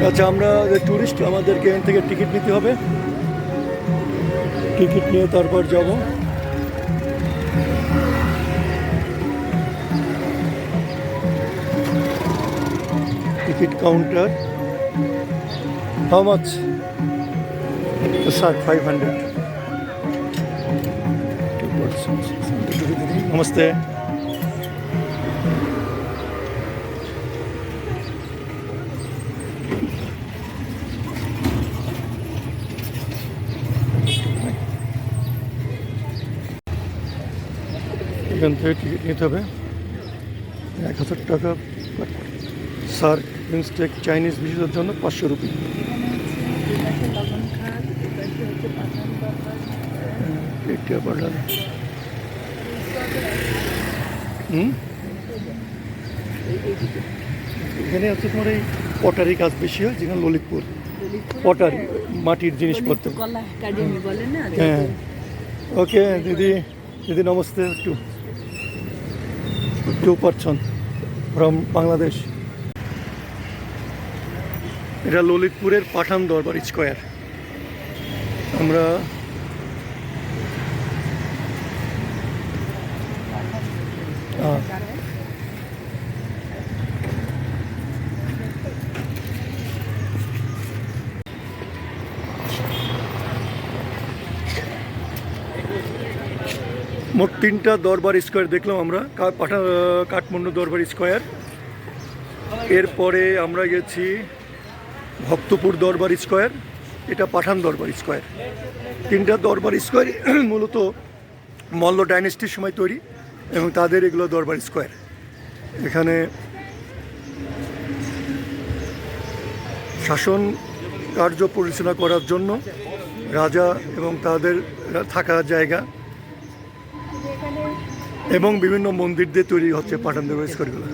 আচ্ছা, আমরা ট্যুরিস্ট, আমাদেরকে এখান থেকে টিকিট নিতে হবে। টিকিট নিয়ে তারপর যাব। Ticket counter. How much? Sir 500। Namaste. এখান থেকে টিকিট নিতে হবে 1000 টাকা। সার্ক ইনস্টেক চাইনিজ ভিজিটের জন্য 500 রুপি। এখানে হচ্ছে তোমার এই পটারি কাজ বেশি হয়, যেখানে ললিতপুর পটারি, মাটির জিনিসপত্র। হ্যাঁ, ওকে দিদি। দিদি namaste. Two person from Bangladesh. এটা ললিতপুরের পাঠান দরবার স্কোয়ার। আমরা মোট 3টা দরবার স্কোয়ার দেখলাম আমরা। কাঠমান্ডু দরবার স্কোয়ার, এরপরে আমরা গেছি ভক্তপুর দরবার স্কোয়ার, এটা পাঠান দরবার স্কোয়ার। 3টা দরবার স্কোয়ার মূলত মল্ল ডাইনেস্টির সময় তৈরি, এবং তাদের এগুলো দরবার স্কোয়ার। এখানে শাসন কার্য পরিচালনা করার জন্য রাজা এবং তাদের থাকার জায়গা এবং বিভিন্ন মন্দির দিয়ে তৈরি হচ্ছে পাঠান দরবার স্কোয়ারগুলো।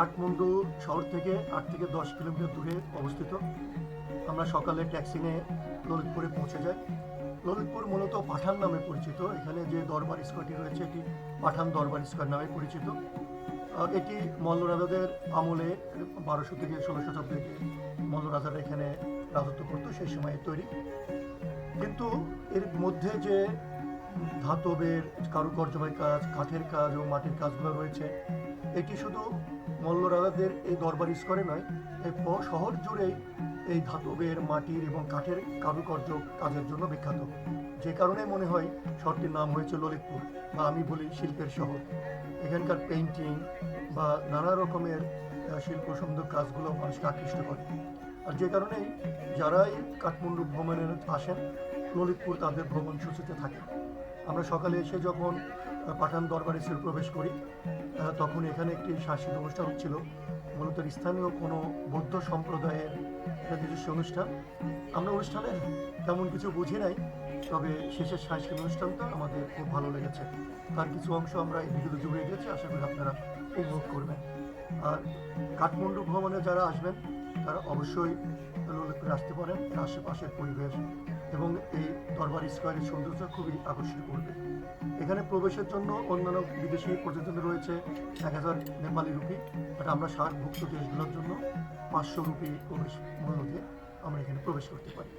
কাঠমান্ডু শহর থেকে 8 থেকে 10 কিলোমিটার দূরে অবস্থিত। আমরা সকালে ট্যাক্সি নিয়ে ললিতপুরে পৌঁছে যাই। ললিতপুর মূলত পাঠান নামে পরিচিত। এখানে যে দরবার স্কোয়ারটি রয়েছে এটি পাঠান দরবার স্কোয়ার নামে পরিচিত। এটি মল্ল রাজাদের আমলে 1200 থেকে 16 শতাব্দীতে মল্ল রাজারা এখানে রাজত্ব করতো, সেই সময়ে তৈরি। কিন্তু এর মধ্যে যে ধাতবের কারুকার্যময় কাজ, কাঠের কাজ ও মাটির কাজগুলো রয়েছে, এটি শুধু মল্ল রাজাদের এই দরবার স্কোয়ারে নয়, এই শহর জুড়েই এই ধাতবের, মাটির এবং কাঠের কারুকার্য কাজের জন্য বিখ্যাত। যে কারণে মনে হয় শহরটির নাম হয়েছে ললিতপুর, বা আমি বলি শিল্পের শহর। এখানকার পেইন্টিং বা নানা রকমের শিল্প সুন্দর কাজগুলো মানুষকে আকৃষ্ট করে। আর যে কারণেই যারাই কাঠমান্ডু ভ্রমণে আসেন, ললিতপুর তাদের ভ্রমণ সূচিতে থাকে। আমরা সকালে এসে যখন পাঠান দরবারে প্রবেশ করি, তখন এখানে একটি সাংস্কৃতিক অনুষ্ঠান হচ্ছিল। মূলত স্থানীয় কোনো বৌদ্ধ সম্প্রদায়ের একটা নিজস্ব অনুষ্ঠান। আমরা অনুষ্ঠানে তেমন কিছু বুঝি নাই, তবে শেষের সাংস্কৃতিক অনুষ্ঠানটা আমাদের খুব ভালো লেগেছে। তার কিছু অংশ আমরা এই ভিডিওতে জুড়ে গেছি, আশা করি আপনারা উপভোগ করবেন। আর কাঠমান্ডু ভ্রমণে যারা আসবেন তারা অবশ্যই ললিতপুরে আসতে পারেন। আশেপাশের পরিবেশ এবং এই দরবার স্কোয়ারের সৌন্দর্য খুবই আকর্ষিত করবে। এখানে প্রবেশের জন্য অন্যান্য বিদেশি পর্যটন রয়েছে 1000 নেপালি রুপি, বাট আমরা সার্কভুক্ত দেশগুলোর জন্য 500 রুপি প্রবেশ মূল্য দিয়ে আমরা এখানে প্রবেশ করতে পারি।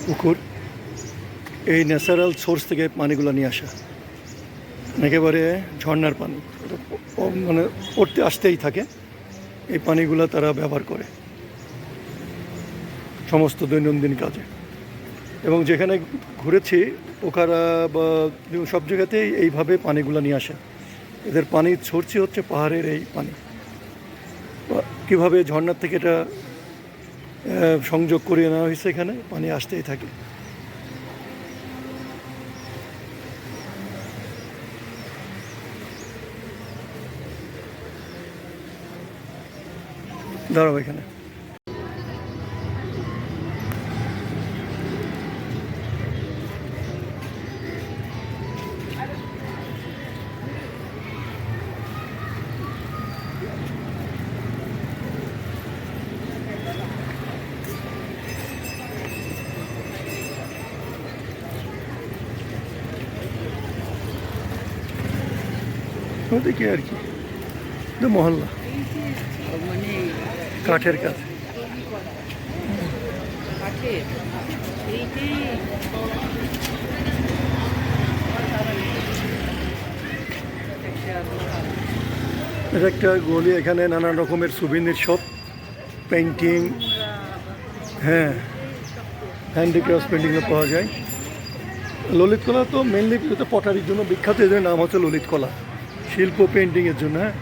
পুকুর, এই ন্যাচারাল সোর্স থেকে পানিগুলো নিয়ে আসা, একেবারে ঝর্ণার পানি, মানে পড়তে আসতেই থাকে। এই পানিগুলো তারা ব্যবহার করে সমস্ত দৈনন্দিন কাজে। এবং যেখানে ঘুরেছি পোখারা বা সব জায়গাতেই এইভাবে পানিগুলো নিয়ে আসে। এদের পানির সোর্সই হচ্ছে পাহাড়ের এই পানি। কীভাবে ঝর্ণার থেকে এটা সংযোগ করিয়ে নেওয়া হয়েছে, এখানে পানি আসতেই থাকে। দাঁড়াও এখানে। ওদিকে আর কি মহল্লা, কাঠের কাজ। এটা একটা গলি, এখানে নানান রকমের সুভিনির শপ, পেইন্টিং, হ্যাঁ, হ্যান্ডিক্রাফট পেইন্টিংও পাওয়া যায়। ললিতকলা তো মেনলি পটারির জন্য বিখ্যাত, এদের নাম হচ্ছে ললিতকলা, শিল্প পেইন্টিংয়ের জন্য। হ্যাঁ,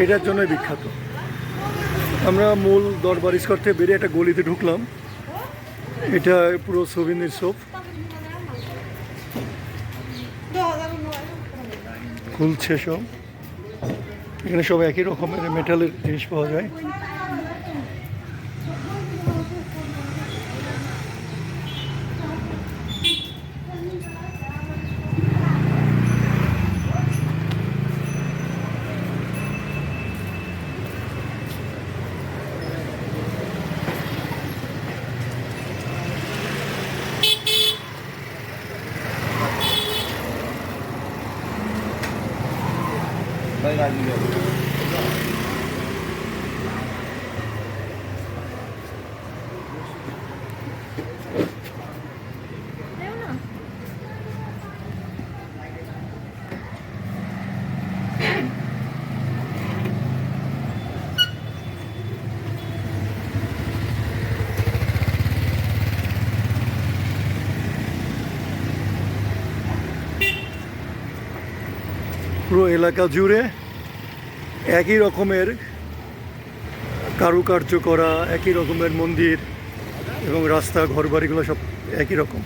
এটার জন্যই বিখ্যাত। আমরা মূল দরবার স্কোয়ার থেকে বেরিয়ে একটা গলিতে ঢুকলাম। এটা পুরো সুভিনির শপ, খুলছে সব। এখানে সব একই রকমের মেটালের জিনিস পাওয়া যায়। পুরো এলাকা জুড়ে একই রকমের কারুকার্য করা, একই রকমের মন্দির এবং রাস্তা ঘরবাড়িগুলো সব একই রকম।